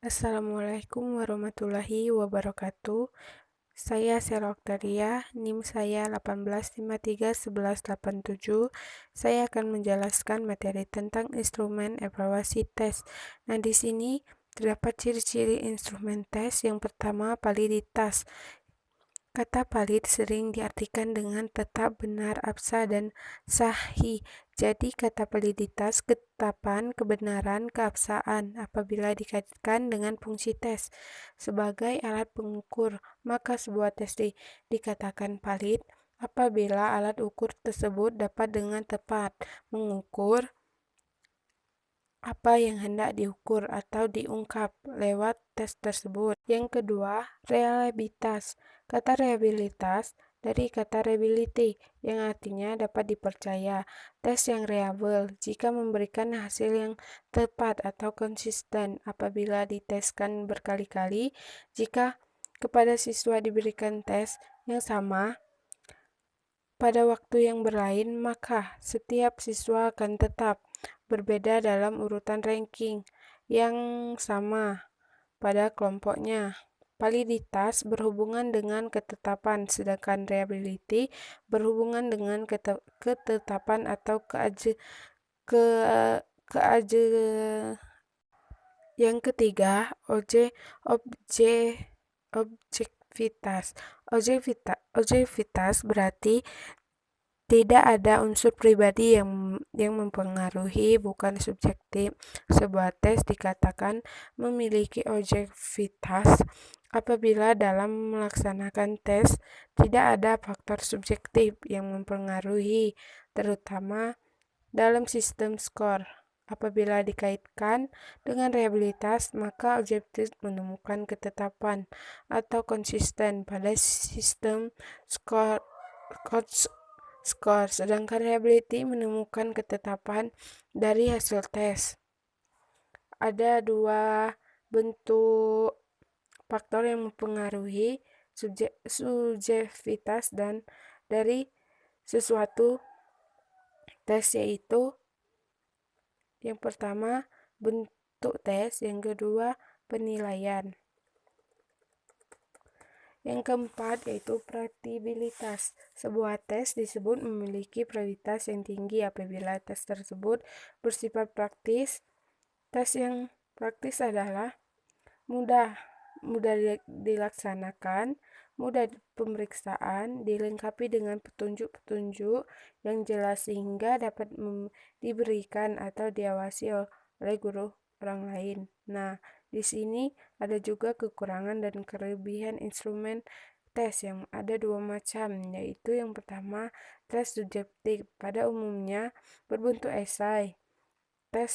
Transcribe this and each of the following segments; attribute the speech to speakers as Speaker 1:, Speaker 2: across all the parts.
Speaker 1: Assalamualaikum warahmatullahi wabarakatuh. Saya Sera Oktaria, NIM saya 18531187. Saya akan menjelaskan materi tentang instrumen evaluasi tes. Nah, di sini terdapat ciri-ciri instrumen tes. Yang pertama, validitas. Kata valid sering diartikan dengan tetap, benar, absah, dan sahih. Jadi, kata validitas ketetapan, kebenaran, keabsahan apabila dikaitkan dengan fungsi tes. Sebagai alat pengukur, maka sebuah tes dikatakan valid apabila alat ukur tersebut dapat dengan tepat mengukur apa yang hendak diukur atau diungkap lewat tes tersebut. Yang kedua, reliabilitas. Kata reliabilitas dari kata reliability yang artinya dapat dipercaya. Tes yang reliable jika memberikan hasil yang tepat atau konsisten apabila diteskan berkali-kali. Jika kepada siswa diberikan tes yang sama pada waktu yang berlain, maka setiap siswa akan tetap berbeda dalam urutan ranking yang sama pada kelompoknya. Validitas berhubungan dengan ketetapan, sedangkan reliability berhubungan dengan ketetapan atau ke, keaje. Yang ketiga, objektivitas. Objektivitas berarti tidak ada unsur pribadi yang mempengaruhi, bukan subjektif. Sebuah tes dikatakan memiliki objektivitas apabila dalam melaksanakan tes tidak ada faktor subjektif yang mempengaruhi, terutama dalam sistem skor. Apabila dikaitkan dengan reliabilitas, maka objektif menemukan ketetapan atau konsisten pada sistem skor, sedangkan reliability menemukan ketetapan dari hasil tes. Ada dua bentuk faktor yang mempengaruhi subjektivitas dan dari sesuatu tes, yaitu yang pertama bentuk tes, yang kedua penilaian. Yang keempat yaitu praktikabilitas. Sebuah tes disebut memiliki prioritas yang tinggi apabila tes tersebut bersifat praktis. Tes yang praktis adalah mudah dilaksanakan, mudah pemeriksaan, dilengkapi dengan petunjuk-petunjuk yang jelas sehingga dapat diberikan atau diawasi oleh guru orang lain. Nah, di sini ada juga kekurangan dan kelebihan instrumen tes yang ada dua macam, yaitu yang pertama tes subjektif, pada umumnya berbentuk esai. Tes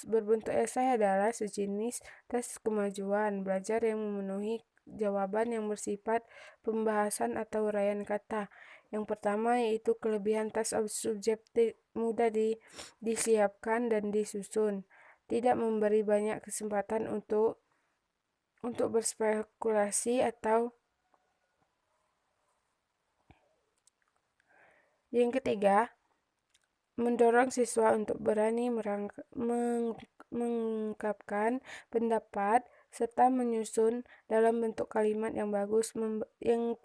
Speaker 1: berbentuk esai adalah sejenis tes kemajuan belajar yang memenuhi jawaban yang bersifat pembahasan atau uraian kata. Yang pertama yaitu kelebihan tes subjektif, mudah disiapkan dan disusun, tidak memberi banyak kesempatan untuk berspekulasi atau. Yang ketiga, mendorong siswa untuk berani mengungkapkan pendapat serta menyusun dalam bentuk kalimat yang bagus. Yang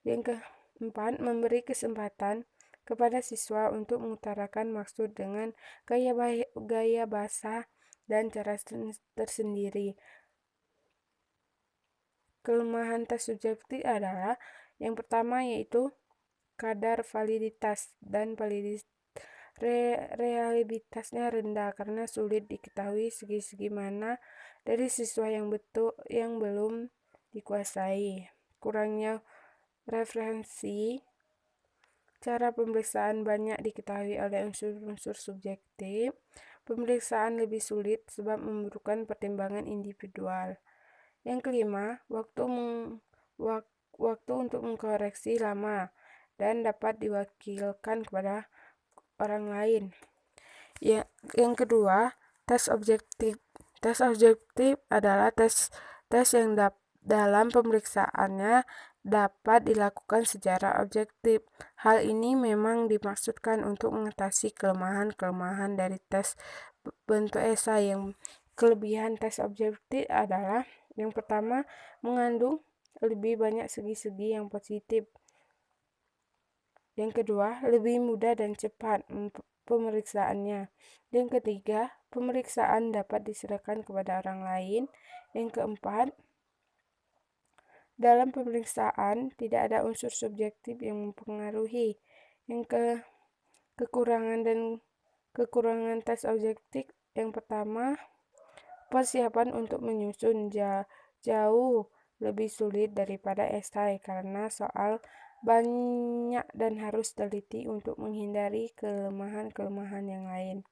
Speaker 1: keempat, memberi kesempatan kepada siswa untuk mengutarakan maksud dengan gaya bahasa dan cara tersendiri. Kelemahan tes subjektif adalah yang pertama yaitu kadar validitas dan reliabilitasnya rendah karena sulit diketahui segi-segi mana dari siswa yang belum dikuasai. Kurangnya referensi, cara pemeriksaan banyak diketahui oleh unsur-unsur subjektif. Pemeriksaan lebih sulit sebab memerlukan pertimbangan individual. Yang kelima, waktu untuk mengkoreksi lama dan dapat diwakilkan kepada orang lain. Yang kedua, tes objektif. Tes objektif adalah tes yang dalam pemeriksaannya dapat dilakukan secara objektif. Hal ini memang dimaksudkan untuk mengatasi kelemahan-kelemahan dari tes bentuk esai yang Kelebihan tes objektif adalah yang pertama, mengandung lebih banyak segi-segi yang positif. Yang kedua, lebih mudah dan cepat pemeriksaannya. Yang ketiga, pemeriksaan dapat diserahkan kepada orang lain. Yang keempat, dalam pemeriksaan tidak ada unsur subjektif yang mempengaruhi. Yang kekurangan dan kekurangan tes objektif yang pertama, persiapan untuk menyusun jauh lebih sulit daripada esai karena soal banyak dan harus teliti untuk menghindari kelemahan-kelemahan yang lain.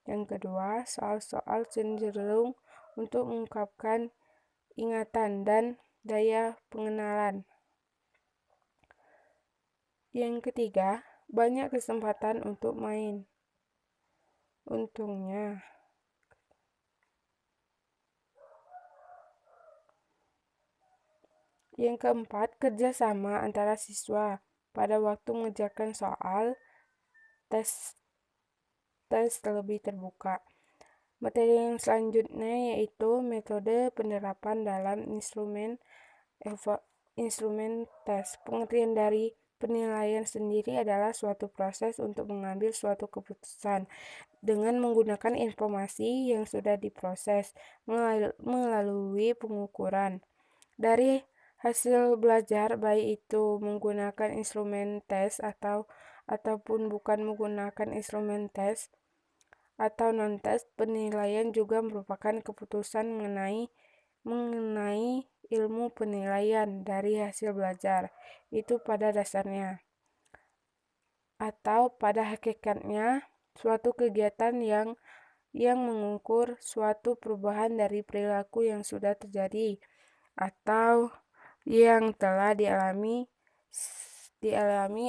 Speaker 1: Yang kedua, soal-soal cenderung untuk mengungkapkan ingatan dan daya pengenalan. Yang ketiga, banyak kesempatan untuk main. Untungnya, yang keempat, kerjasama antara siswa pada waktu mengerjakan soal tes terlebih terbuka. Materi yang selanjutnya yaitu metode penerapan dalam instrumen tes. Pengertian dari penilaian sendiri adalah suatu proses untuk mengambil suatu keputusan dengan menggunakan informasi yang sudah diproses melalui pengukuran. Dari hasil belajar, baik itu menggunakan instrumen tes ataupun bukan menggunakan instrumen tes atau non-tes, penilaian juga merupakan keputusan mengenai ilmu penilaian dari hasil belajar. Itu pada dasarnya atau pada hakikatnya suatu kegiatan yang mengukur suatu perubahan dari perilaku yang sudah terjadi atau yang telah dialami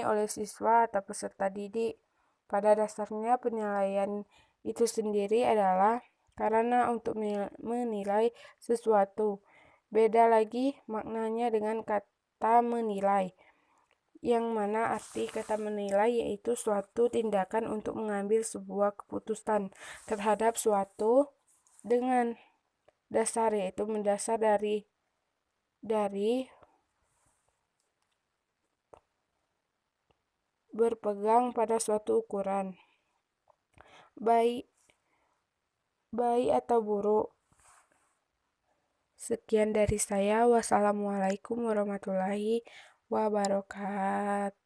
Speaker 1: oleh siswa atau peserta didik. Pada dasarnya penilaian itu sendiri adalah karena untuk menilai sesuatu. Beda lagi maknanya dengan kata menilai, yang mana arti kata menilai yaitu suatu tindakan untuk mengambil sebuah keputusan terhadap suatu dengan dasar, yaitu mendasar dari berpegang pada suatu ukuran, baik atau buruk. Sekian dari saya. Wassalamualaikum warahmatullahi wabarakatuh.